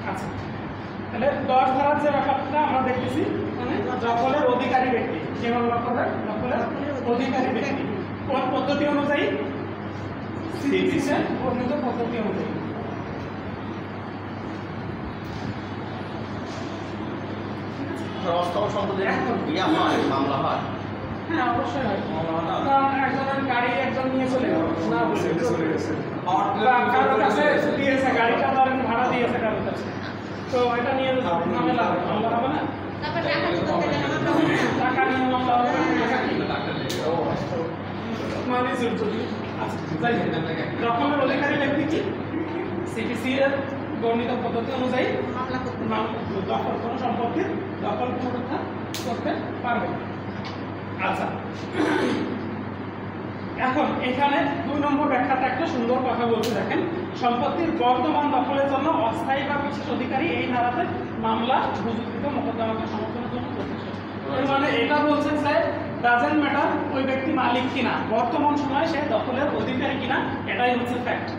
আচ্ছা, তাহলে 10 ধারার যে ব্যাপারটা আমরা দেখতেছি, মানে দখলের অধিকারী ব্যক্তি, যে মামলা করবে দখলের অধিকারী ব্যক্তি কোন পদ্ধতি অনুযায়ী? সিপিসির বর্ণিত পদ্ধতি অনুযায়ী। অস্থাবর সম্পত্তি মামলা হয়? হ্যাঁ, অবশ্যই হয়। কারণ একজনের গাড়ি একজন নিয়ে চলে গেল, না বলে চলে গেছে, কারোর কাছে দিয়েছে, গাড়িটা ধরেন ভাড়া দিয়েছে কারোর কাছে, তো এটা নিয়ে মামলা হবে না? টাকা নিয়ে মামলা হবে না? মানে দখলের অধিকারী ব্যক্তি কি সিপিসি এর বর্ণিত পদ্ধতি অনুযায়ী দখল কোনো সম্পত্তির দখল পুনরুদ্ধার করতে পারবে। আচ্ছা, এখন এখানে 2 নম্বর ব্যাখ্যাটা একটা সুন্দর কথা বলতে দেখেন, সম্পত্তির বর্তমান দখলের জন্য অস্থায়ী বা বিশেষ অধিকারী এই ধারাতে মামলা উপযুক্ত মোকদ্দমাকে সমর্থনের জন্য প্রতিষ্ঠা। এর মানে এটা বলছে যে ডাজেন্ট ম্যাটার ওই ব্যক্তি মালিক কিনা, বর্তমান সময়ে সে দখলের অধিকারী কিনা, এটাই হচ্ছে ফ্যাক্ট।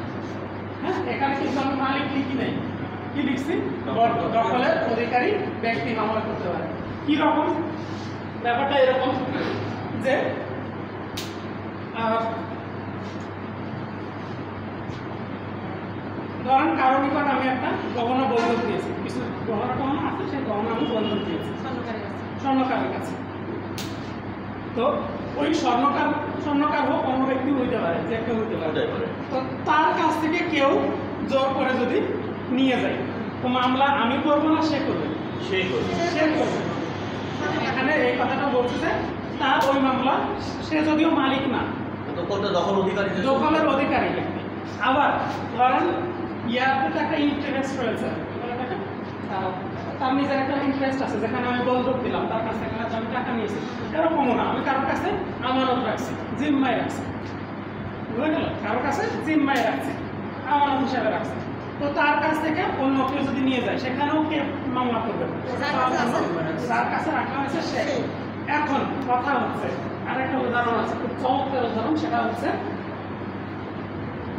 হ্যাঁ, এখানে কিন্তু আমি মালিক লিখি নাই, কি লিখছি? দখলের অধিকারী ব্যক্তি মামলা করতে পারে। কি রকম ব্যাপারটা? এরকম যে ধরেন কারো নিকট আমি একটা গহনা বন্ধক দিয়েছি, কিছু গহনা টহনা আছে, সেই গহনা আমি বন্ধক দিয়েছি স্বর্ণকারের কাছে। তো ওই স্বর্ণকার হোক অন্য ব্যক্তি হইতে পারে, যে কেউ হইতে পারে, তো তার কাছ থেকে কেউ জোর করে যদি নিয়ে যায়, তো মামলা আমি করবো না, সে করবে? সে করবে। এখানে এই কথাটা বলছে যে তার ওই মামলা, সে যদিও মালিক না, দখলের অধিকারী ব্যক্তি। আবার ধরেন ইয়াতে তো একটা ইন্টারেস্ট রয়েছে, তার নিজের একটা ইন্টারেস্ট আছে, যেখানে আমি বন্ধক দিলাম, তার কাছ থেকে আমি টাকা নিয়েছি, এরকমও না, আমি কারোর কাছে আমানত রাখছি, জিম্মায় রাখছি, বুঝে গেল? কারোর কাছে জিম্মায় রাখছি, আমানত হিসাবে রাখছি, তো তার কাছ থেকে অন্য কেউ যদি নিয়ে যায়, সেখানেও কে মামলা করবে? যার কাছে রাখা হয়েছে সে। এখন কথা হচ্ছে, আরেকটা উদাহরণ আছে, খুব চমৎকার উদাহরণ, সেটা হচ্ছে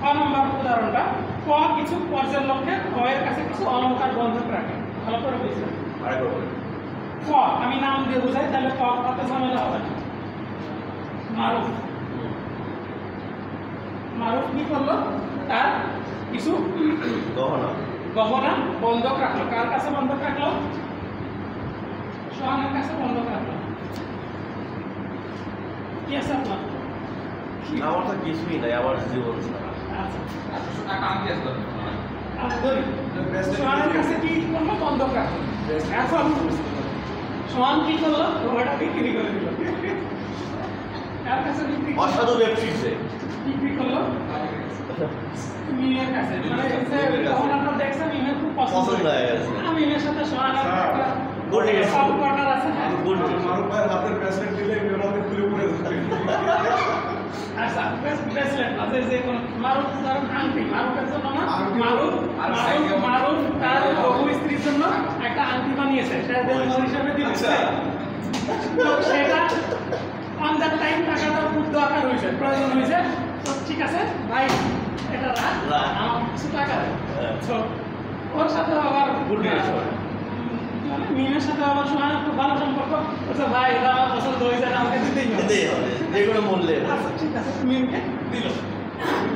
ক নম্বর উদাহরণটা। ক কিছু কর্জের লক্ষ্যে খ এর কাছে কিছু অলংকার বন্ধক রাখে। ভালো করে বুঝলেন? ক আমি নাম দিয়ে বুঝাই, তাহলে ক কত ঝামেলা হবে না। মারুফ কি করলো? তার কিছু গহনা বন্ধক রাখলো। কার কাছে বন্ধক রাখলো? সোহানের কাছে বন্ধক রাখলো। কি আছে আপনার? আমার তো কিছুই নাই, আমার জীবন। সোহানের কাছে কি করলো? বন্ধক রাখলো। এখন সোহান কি করলো? ওটা বিক্রি করে দিল। কার কাছে বিক্রি? অসাধু ব্যবসায়ী বিক্রি করলো মিমের কাছে। মানে গহনাটা দেখছে, মিমের খুব পছন্দ হয়ে গেছে। মিমের সাথে সোহানের একটা কর্নার আছে। মারুফ ভাইয়ের হাতের ব্রেসলেট দিলে মেরাতে খুলে পড়ে যাবে। আচ্ছা, ব্রেসলেট আছে, যে কোন মারুফ ধরুন আংটি, মারুফের জন্য না, মারুফ তার বহু স্ত্রীর জন্য একটা আংটি বানিয়েছে, সেটা দেনমোহর হিসাবে দিচ্ছে। তো সেটা অন দ্যাট টাইম টাকাটা খুব দরকার হয়েছে, প্রয়োজন হয়েছে, তো ঠিক আছে ভাই এটা রাখ, আমার কিছু টাকা দেয়। তো ওর সাথে আবার মিমের সাথে আবার সোহান খুব ভালো সম্পর্ক, বলছে ভাই এটা আমার পছন্দ হয়েছে, আমাকে দিতেই হবে, যে কোনো মূল্যে। আচ্ছা ঠিক আছে, মিমকে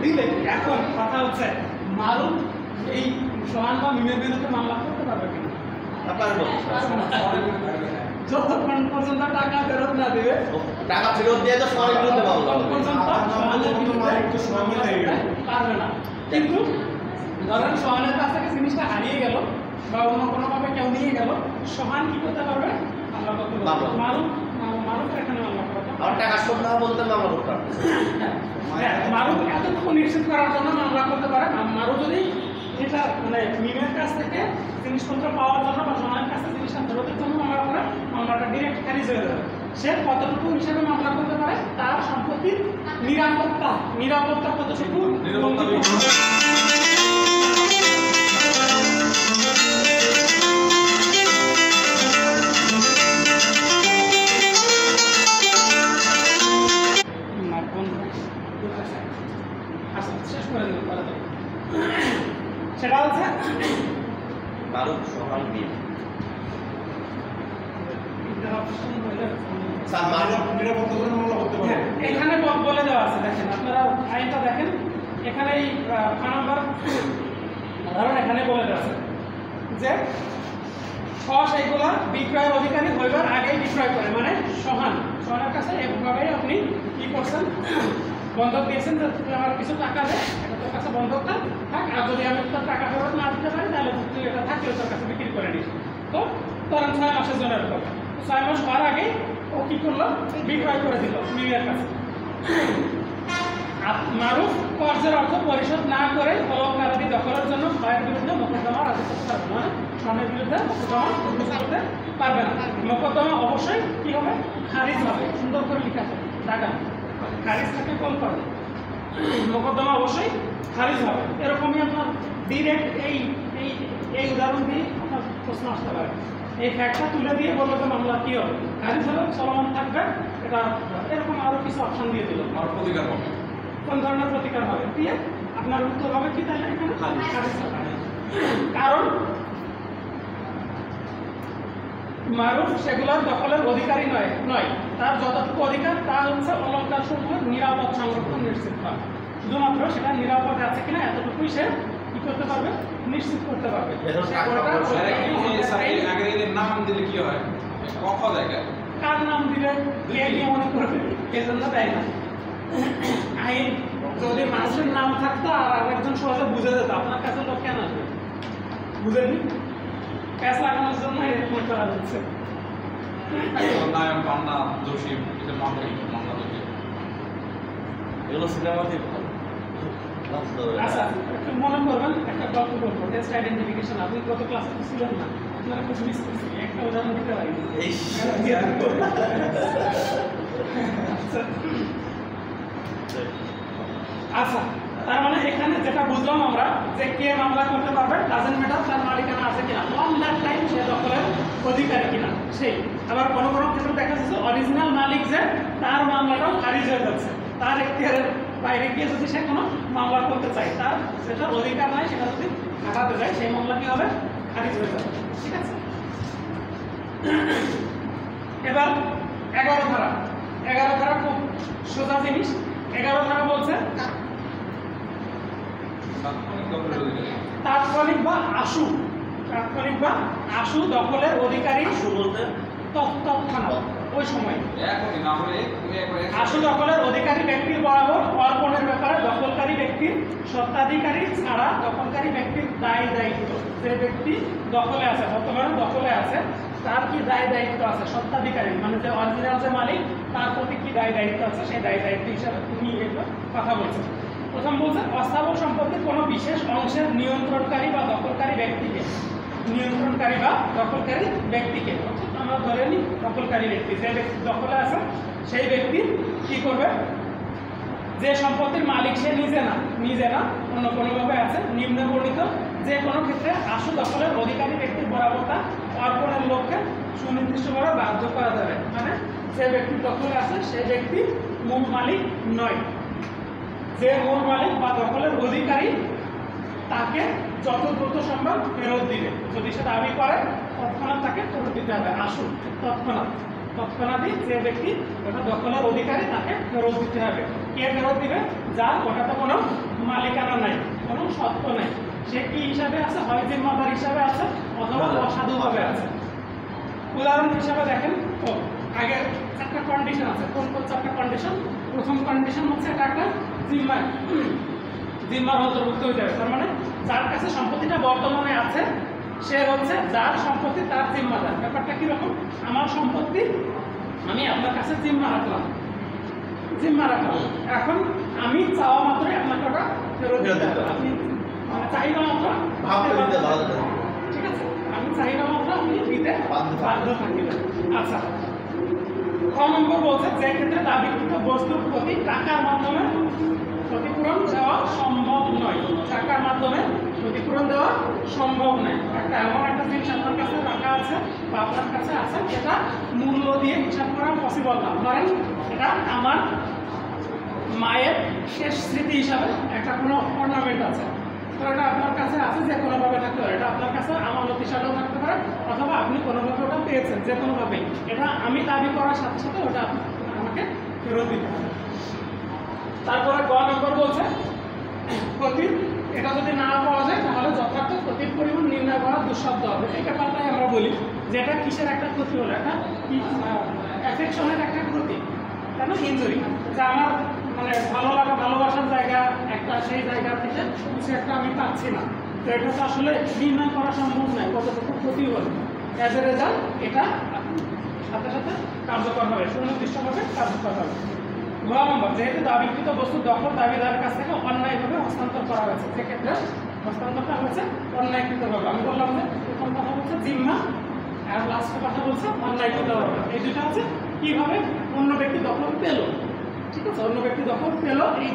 দিলে। এখন কথা হচ্ছে মারুফ এই সোহান বা মিমের বিরুদ্ধে মামলা করতে পারবে কিনা? যতক্ষণ পর্যন্ত টাকা ফেরত না দেবে, টাকা ফেরত দিয়ে তো সোহানের বিরুদ্ধে মামলা পারবে না। কিন্তু ধরেন সোহানের কাছ থেকে জিনিসটা হারিয়ে গেল বা অন্য কোনোভাবে কেউ নিয়ে গেল, সোহান কি করতে পারবে? মামলা করতে পারবে। মারুফের এখানে মামলা করতে পারবে। আর টাকা শোধ না বলতে মামলা করতে পারবে। মারুফ এতটুকু নিশ্চিত করার জন্য মামলা করতে পারে। মারুফ যদি এটা মানে মিমের কাছ থেকে জিনিসপত্র পাওয়ার জন্য বা সোহানের কাছে জিনিসটা ফেরতের জন্য মামলা করে, মামলাটা ডিরেক্ট খারিজ হয়ে যাবে। সে কতটুকু হিসাবে মামলা করতে পারে? তার সম্পত্তির নিরাপত্তা কতটুকু সেটা হচ্ছে মারুফ সোহান বিন স্যার মারুফ নিরাপত্তা জন্য মামলা করতে পারবে। এখানে বলে দেওয়া আছে, দেখেন আপনারা আইনটা দেখেন, এখানে এই নাম্বার ধরুন এখানে বলে দেওয়া আছে যে সেইগুলা বিক্রয়ের অধিকারী হইবার আগেই বিক্রয় করে, মানে সোহানের কাছে এভাবেই আপনি কি করছেন, বন্ধক দিয়েছেন যে তুই আমার কিছু টাকা দে, এটা তোর কাছে বন্ধকটা থাক, আর যদি আমি তোর টাকা ফেরত না দিতে পারি তাহলে তুই এটা থাকলে তোর কাছে বিক্রি করে নিস। তো ধরেন 6 মাসের জন্য এরকম 6 মাস হওয়ার আগে ও কি করলো, বিক্রয় করে দিল মিমির কাছে। মারুফ কর্জের অর্থ পরিশোধ না করে অলঙ্কারাদি দখলের জন্য ভাইয়ের বিরুদ্ধে মোকদ্দমা রাজি করতে পারবে, মানে স্বামীর বিরুদ্ধে মোকদ্দমা রুজু করতে পারবে না। মোকদ্দমা অবশ্যই কি হবে, খারিজ হবে, সুন্দর করে লেখা আছে টাকা খারিজ থেকে কল করে, মোকদ্দমা অবশ্যই খারিজ হবে। এরকমই আপনার ডিরেক্ট এই এই এই উদাহরণ দিয়ে আপনার প্রশ্ন আসতে পারে, এই ফ্যাক্টটা তুলে দিয়ে বললো যে মামলা কি হবে, খারিজ হবে, চলমান থাকবে, এটা এরকম আরো কিছু অপশন দিয়ে দিল। আর প্রতিকার হবে। কোন ধরনের প্রতিকার হবে দিয়ে আপনার উত্তর হবে কি, তাহলে এখানে খারিজ হবে। কারণ মারুফ সেগুলোর দখলের অধিকারী নয়, তার যতটুকু অধিকার তা হচ্ছে অলঙ্কার সমূহের নিরাপদ সংরক্ষণ নিশ্চিত করা, শুধুমাত্র সেটা নিরাপদ আছে কিনা এতটুকুই সে কি করতে পারবে, নিশ্চিত করতে পারবে। নাম দিলে কি হয়, কখ দেখা কার নাম দিলে কে মনে করবে, এজন্য দেয় না। আইন যদি মানুষের নাম থাকতো আর আরেকজন সহজে বুঝে যেত, আপনার কাছে লোক কেন আসবে, বুঝেনি, প্যাস লাগানোর জন্য এরকম করা হচ্ছে। নায়ক বান্না জসিম এটা মামলা দোষী এগুলো সিনেমাতে ভালো। আচ্ছা একটু মনে করবেন, একটা গল্প করবো, টেস্ট আইডেন্টিফিকেশন। আপনি গত ক্লাসে তো ছিলেন না, আপনারা কিছু মিস করছি, একটা উদাহরণ দিতে পারি। আচ্ছা তার মানে এখানে যেটা বুঝলাম আমরা যে কে মামলা করতে পারবে, ডাজেন্ট ম্যাটার তার মালিকানা আছে কিনা, অন দ্যাট টাইম সে দখলের অধিকারী কিনা সেই। আবার কোনো কোনো ক্ষেত্রে দেখা যাচ্ছে অরিজিনাল মালিক যে তার মামলাটাও খারিজ হয়ে যাচ্ছে, তার এখতিয়ারের বাইরে গিয়ে যদি সে কোনো মামলা করতে চায়, তার সেটার অধিকার নাই, সেটা যদি খাটাতে যায় সেই মামলা কি হবে, খারিজ হয়ে যাবে। ঠিক আছে, এবার 11 ধারা খুব সোজা জিনিস। 11 ধারা বলছে তাৎক্ষণিক বা আশু দখলের অধিকারী, আশু বলতে তৎক্ষণাৎ ওই সময় আশু দখলের অধিকারী ব্যক্তির বরাবর অর্পণের ব্যাপারে দখলকারী ব্যক্তির স্বত্বাধিকারী ছাড়া দখলকারী ব্যক্তির দায় দায়িত্ব, যে ব্যক্তি দখলে আছে, বর্তমানে দখলে আছে, তার কি দায় দায়িত্ব আছে, স্বত্বাধিকারী মানে যে অরিজিনাল যে মালিক তার প্রতি কি দায় দায়িত্ব আছে, সেই দায় দায়িত্ব হিসাবে তুমি এগুলো কথা বলছেন। প্রথম বলছে অস্থাবর সম্পত্তির কোনো বিশেষ অংশের নিয়ন্ত্রণকারী বা দখলকারী ব্যক্তিকে, অর্থাৎ আমরা ধরে নিই দখলকারী ব্যক্তি, যে ব্যক্তি দখলে আছে সেই ব্যক্তি কি করবে, যে সম্পত্তির মালিক সে নিজে না অন্য কোনোভাবে আছে, নিম্ন বর্ণিত যে কোনো ক্ষেত্রে আশু দখলের অধিকারী ব্যক্তির বরাবরতা অর্পণের লক্ষ্যে সুনির্দিষ্টভাবে বাধ্য করা যাবে, মানে যে ব্যক্তি দখলে আছে সেই ব্যক্তি মূল মালিক নয়, যে মূল মালিক বা দখলের অধিকারী তাকে যত দ্রুত সম্ভব ফেরত দিবে, যদি সে দাবি করে তৎক্ষণাৎ তাকে ফেরত দিতে হবে। আসুন তৎক্ষণাৎই যে ব্যক্তি ওটা দখলের অধিকারী তাকে ফেরত দিতে হবে। কে ফেরত দিবে, যার ওটাতে কোনো মালিকানা নাই, কোনো সত্ত্ব নাই, সে কি হিসাবে আছে, হয় জিম্মাদার হিসাবে আছে অথবা অসাধুভাবে আছে। উদাহরণ হিসাবে দেখেন, তো আগে 4টা কন্ডিশন আছে। কোন 4টা কন্ডিশন? প্রথম কন্ডিশন হচ্ছে এটা একটা জিম্মার অন্তর্ভুক্ত হয়ে যাবে, তার মানে যার কাছে সম্পত্তিটা বর্তমানে আছে সে হচ্ছে যার সম্পত্তি তার জিম্মাদার। ব্যাপারটা কিরকম, আমার সম্পত্তি আমি আপনার কাছে জিম্মা রাখলাম, এখন আমি চাওয়া মাত্রই আপনাকে ওটা ফেরত দিতে হবে, আপনি মানে চাহিদা মাত্র, ঠিক আছে, আমি চাহিদা মাত্র আপনি দিতে বাধ্য থাকবেন। আচ্ছা, খ নম্বর বলছে যে ক্ষেত্রে দাবিকৃত বস্তুর প্রতি টাকার মাধ্যমে ক্ষতিপূরণ দেওয়া সম্ভব নয়, টাকার মাধ্যমে ক্ষতিপূরণ দেওয়া সম্ভব নয়। একটা এমন একটা জিনিস আপনার কাছে রাখা আছে বা আপনার কাছে আছে যেটা মূল্য দিয়ে হিসাব করা পসিবল না। ধরেন এটা আমার মায়ের শেষ স্মৃতি হিসাবে একটা কোনো অর্নামেন্ট আছে, তো এটা আপনার কাছে আছে, যে কোনোভাবে থাকতে পারে, এটা আপনার কাছে আমানত হিসাবে পেয়েছেন যে কোনোভাবে, এটা আমি দাবি করার সাথে সাথে ওটা আমাকে ফেরত দিতে হবে। তারপরে গ নম্বর বলছে ক্ষতির, এটা যদি না পাওয়া যায় তাহলে যথার্থ ক্ষতির পরিমাণ নির্ণয় করা দুঃসাধ্য হবে। এই ব্যাপারটাই আমরা বলি যে এটা কিসের একটা ক্ষতি হলো, একটা অ্যাফেকশনের একটা ক্ষতি, কেন ইনজুরি, যে আমার মানে ভালো লাগা ভালোবাসার জায়গা একটা, সেই জায়গা থেকে কিছু একটা আমি পাচ্ছি না, তো এটা তো আসলে নির্ণয় করা সম্ভব নয় কতটুকু ক্ষতি হলো। অ্যাজ এ রেজাল্ট এটা সাথে সাথে কার্যকর হবে, সুনির্দিষ্টভাবে কার্যকর হবে। গ নম্বর, যেহেতু দাবিকৃত বস্তু দখল দাবিদারের কাছ থেকে অন্যায়ভাবে হস্তান্তর করা হয়েছে, সেক্ষেত্রে হস্তান্তরটা হয়েছে অন্যায়কৃতভাবে। আমি বললাম যে প্রথম কথা বলছে জিম্মা, আর লাস্টের কথা বলছে অন্যায়কৃতভাবে। এই দুটো হচ্ছে কিভাবে অন্য ব্যক্তি দখল পেল, ঠিক আছে, অন্য ব্যক্তি দখল পেল, এই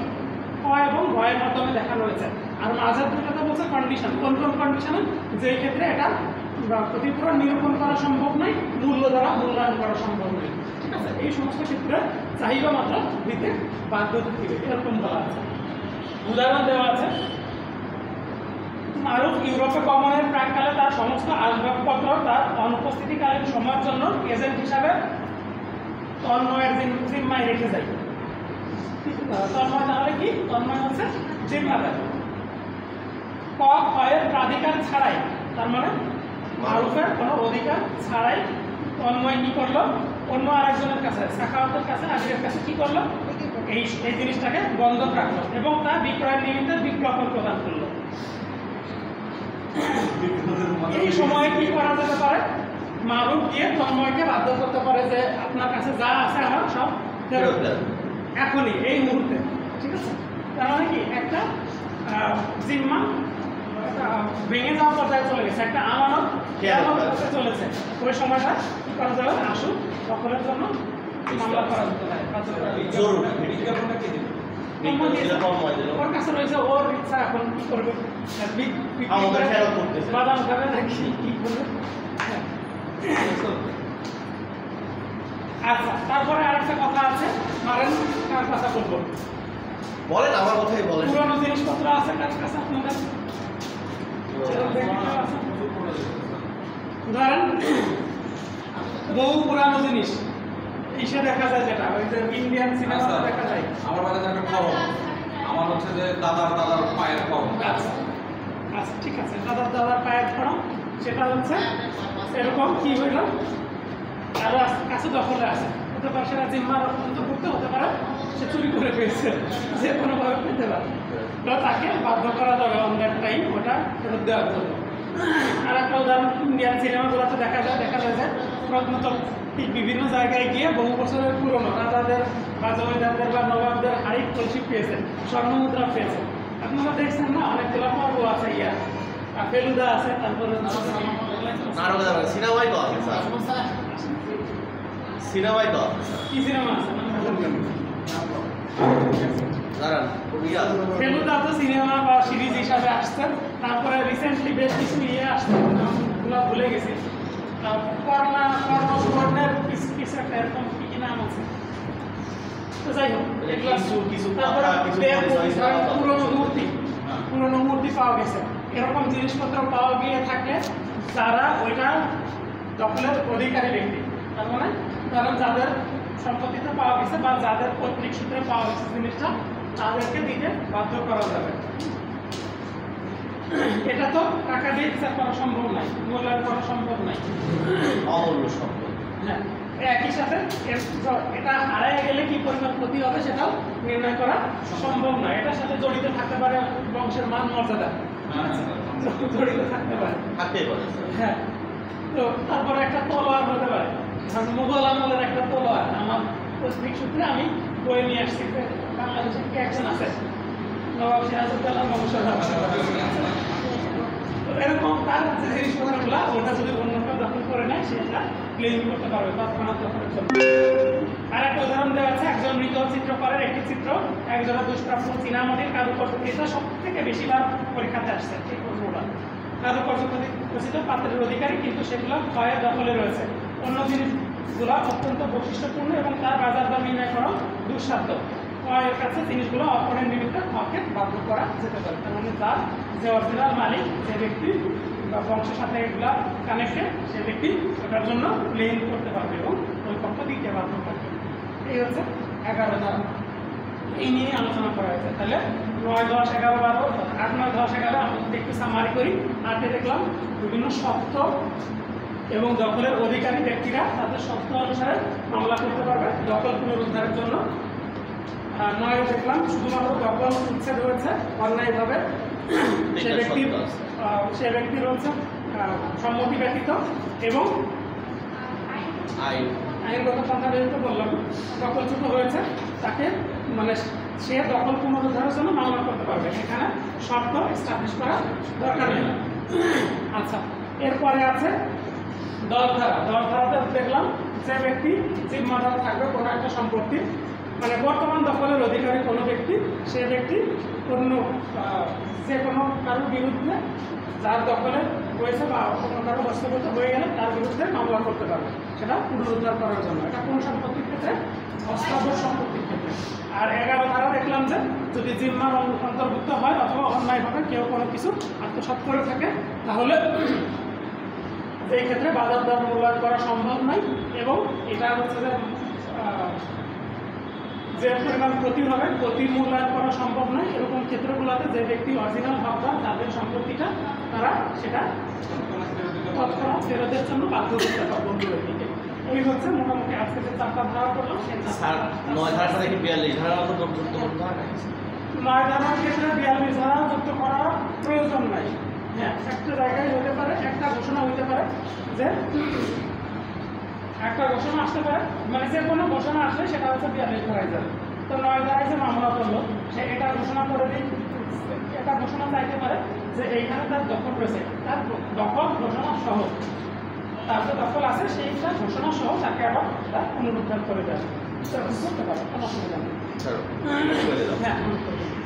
ক এবং ভয়ের মাধ্যমে দেখানো হয়েছে। আর মাঝের দুটোটা বলছে কন্ডিশন, কোন কোন কন্ডিশনে, যে ক্ষেত্রে এটা ক্ষতিপূরণ নিরূপণ করা সম্ভব নয়, মূল্য দ্বারা মূল্যায়ন করা সম্ভব নয়, ঠিক আছে। এই সমস্ত ক্ষেত্রে চাহিদা মাত্রা দিতে বাধ্য থাকবে, এরকম বলা আছে। উদাহরণ দেওয়া আছে, মারুফ ইউরোপে গমনের প্রাককালে তার সমস্ত আসবাবপত্র তার অনুপস্থিতিকালীন সময়ের জন্য এজেন্ট হিসাবে তন্ময়ের জিম্মায় রেখে যায়। তন্ময় তাহলে কি? তন্ময় হচ্ছে জিম্মাদার। ক ক্ষয়ের প্রাধিকার ছাড়াই, তার মানে মারুফের কোনো অধিকার ছাড়াই তন্ময় কি করলো, অন্য আরেকজনের কাছে, সাখাওয়াতের কাছে, আজকের কাছে কি করলো, এই জিনিসটাকে বন্ধক রাখলো এবং তা বিক্রয়ের নিমিত্তে বিজ্ঞাপন প্রদান করলো। এই সময়ে কি করা যেতে পারে? মারুফ গিয়ে তন্ময়কে বাধ্য করতে পারে যে আপনার কাছে যা আছে আমার সব ফেরত দেন এখনই, এই মুহূর্তে, ঠিক আছে। তার মানে কি একটা জিম্মা ভেঙে যাওয়ার পর্যায়ে চলে গেছে, একটা আমানত চলেছে, ওই সময়টা কি করা যাবে, আসুক দখলের জন্য মামলা করা যেতে পারে। ওর কাছে রয়েছে, ওর ইচ্ছা এখন কি করবে, বাদাম খাবে নাকি কি করবে। আচ্ছা, তারপরে আরেকটা কথা আছে, মারেন কার কথা বলবো, বলেন, আমার কথাই বলেন। পুরনো জিনিসপত্র আছে কার কাছে আপনাদের? ধরেন বহু পুরানো জিনিস ইসে দেখা যায়, যেটা ওই যে ইন্ডিয়ান সিনেমা দেখা যায়। আমার বাড়িতে একটা খরম, আমার হচ্ছে যে দাদার পায়ের খরম। আচ্ছা আচ্ছা, ঠিক আছে, দাদার পায়ের খরম, সেটা হচ্ছে এরকম কি হইল, আরো কাছে দখলে আছে, হতে পারে সেটা জিম্মার অন্তর্ভুক্ত হতে পারে, সে চুরি করে পেয়েছে, যে কোনোভাবে পেতে পারে, তো তাকে বাধ্য করা যাবে অনেক টাইম ওটা ফেরত দেওয়ার জন্য। আর একটা উদাহরণ, ইন্ডিয়ান সিনেমাগুলোতে দেখা যায় যে প্রত্নতাত্ত্বিক বিভিন্ন জায়গায় গিয়ে বহু বছরের পুরনো রাজাদের বা জমিদারদের বা নবাবদের হাড়ি কলসি পেয়েছে, স্বর্ণ মুদ্রা পেয়েছে। আপনারা দেখছেন না, অনেকগুলো পর্ব আছে, ফেলুদা আছে, তারপরে সিনেমাই তো আছে স্যার, সিনেমাই তো আছে। কি সিনেমা আছে? ফেলুদা তো সিনেমা বা সিরিজ হিসাবে আসছে, তারপরে রিসেন্টলি বেশ কিছু আসছে, নামগুলো ভুলে গেছি, কর্ণের কিছু একটা এরকম কি নাম আছে, তো যাই হোক, পুরনো মূর্তি পাওয়া গেছে, এরকম জিনিসপত্র পাওয়া গিয়ে থাকলে যারা ওইটা দখলের অধিকারী ব্যক্তি, তার মানে কারণ যাদের সম্পত্তিতে পাওয়া গেছে বা যাদের পৈতৃক সূত্রে পাওয়া গেছে জিনিসটা, তাদেরকে দিতে বাধ্য করা যাবে। এটা তো টাকা দিয়ে বিচার করা সম্ভব নয়, মূল্যায়ন করা সম্ভব নয়, অমূল্য সম্পদ। হ্যাঁ, একই সাথে এটা হারিয়ে গেলে কি পরিমাণ ক্ষতি হবে সেটাও নির্ণয় করা সম্ভব নয়। এটার সাথে জড়িত থাকতে পারে বংশের মান মর্যাদা, জড়িত থাকতে পারে, হ্যাঁ। তো তারপরে একটা তলোয়ার হতে পারে, মুঘল আমলের একটা তলোয়ার, আমার পৈতৃক সূত্রে আমি বই নিয়ে আসছি, বাংলাদেশের কি একজন আছে নবাব সিরাজউদ্দৌলা বংশধর, এরকম তার যে জিনিসপত্রগুলো ওটা যদি অন্য কেউ দখল করে নেয় সেটা ক্লেম করতে পারবে তৎক্ষণাৎ দখলের জন্য। আর একটা উদাহরণ দেওয়া আছে, একজন মৃত চিত্রকরের একটি চিত্র একজোড়া দুষ্প্রাপ্য চীনামাটির কারুকার্য, এটা সব থেকে বেশিবার পরীক্ষাতে আসছে এই প্রশ্নটা। কারুকার্য খচিত পাত্রের অধিকারী, কিন্তু সেগুলো ক্ষয়ের দখলে রয়েছে, অন্য জিনিসগুলো অত্যন্ত বৈশিষ্ট্যপূর্ণ এবং তার বাজার দাম নির্ণয় করা দুঃসাধ্য। ক্ষয়ের কাছে জিনিসগুলো অপরের নিমিত্তে ক্ষয়কে বাধ্য করা যেতে পারে, তার মানে তার যে অরিজিনাল মালিক, যে ব্যক্তি বা বংশের সাথে এগুলা কানেক্টেড, সে ব্যক্তি ওটার জন্য ক্লেম করতে পারবে এবং ওই পক্ষ দিতে বাধ্য থাকবে। এই হচ্ছে 11 ধারা, এই নিয়ে আলোচনা করা হয়েছে। তাহলে 9, 10, 11, 12, 8, 9, 10, 11 আমরা একটু সামারি করি। 8 দেখলাম বিভিন্ন শর্ত এবং দখলের অধিকারী ব্যক্তিরা তাদের শর্ত অনুসারে মামলা করতে পারবে দখল পুনরুদ্ধারের জন্য। 9 দেখলাম শুধুমাত্র দখল উচ্ছেদ হয়েছে অন্যায়ভাবে, সে ব্যক্তির হচ্ছে সম্মতি ব্যতীত এবং আইনগত পন্থা ব্যতীত বললাম দখলচ্যুত হয়েছে, তাকে মানে সে দখল পুনরুদ্ধারের জন্য মামলা করতে পারবে। এখানে শর্ত এস্টাবলিশ করা দরকার নেই। আচ্ছা, এরপরে আছে 10 ধারা। 10 ধারাতে দেখলাম যে ব্যক্তি জিম্মাদার থাকবে কোনো একটা সম্পত্তি, মানে বর্তমান দখলের অধিকারী কোনো ব্যক্তি, সে ব্যক্তি অন্য যে কোনো কারোর বিরুদ্ধে যার দখলে রয়েছে বা কোনো কারো হস্তগত হয়ে গেলে তার বিরুদ্ধে মামলা করতে পারবে, সেটা পুনরুদ্ধার করার জন্য। এটা কোন সম্পত্তির ক্ষেত্রে? অস্থাবর সম্পত্তির ক্ষেত্রে। আর 11 ধারা দেখলাম যে যদি জিম্মার অন্তর্ভুক্ত হয় অথবা অন্যায়ভাবে কেউ কোনো কিছু আত্মসাৎ করে থাকে, তাহলে এই ক্ষেত্রে বাজার দর মূল্যায়ন করা সম্ভব নয় এবং এটা হচ্ছে যে পরিমাণ ক্ষতি হবে ক্ষতি মূল্যায়ন করা সম্ভব নয়। এরকম ক্ষেত্রগুলোতে যে ব্যক্তি অরিজিনাল হকদার তাদের সম্পত্তিটা তারা সেটা তৎক্ষণাৎ ফেরতের জন্য বাধ্য করতে পারবে অন্য ব্যক্তিকে। এই হচ্ছে মোটামুটি আজকে যে 4টা ধারা করলাম সেই 9 ধারাটা দেখি 42 ধারা যুক্ত করতে হয় না? 9 ধারার ক্ষেত্রে 42 ধারা যুক্ত করার প্রয়োজন নাই। হ্যাঁ, একটা জায়গায় হতে পারে, একটা ঘোষণা হইতে পারে যে একটা ঘোষণা আসতে পারে, মানে যে কোনো ঘোষণা আসলে সেটা হচ্ছে 42 ধারায় যাবে। তো 9 ধারায় যে মামলা করলো সে এটা ঘোষণা করে দিই, এটা ঘোষণা চাইতে পারে যে এইখানে তার দখল রয়েছে, তার দখল ঘোষণা সহ তার যে দখল আছে সেইটা ঘোষণা সহ তাকে আবার তার পুনরুদ্ধার করে দেয়, করতে পারে।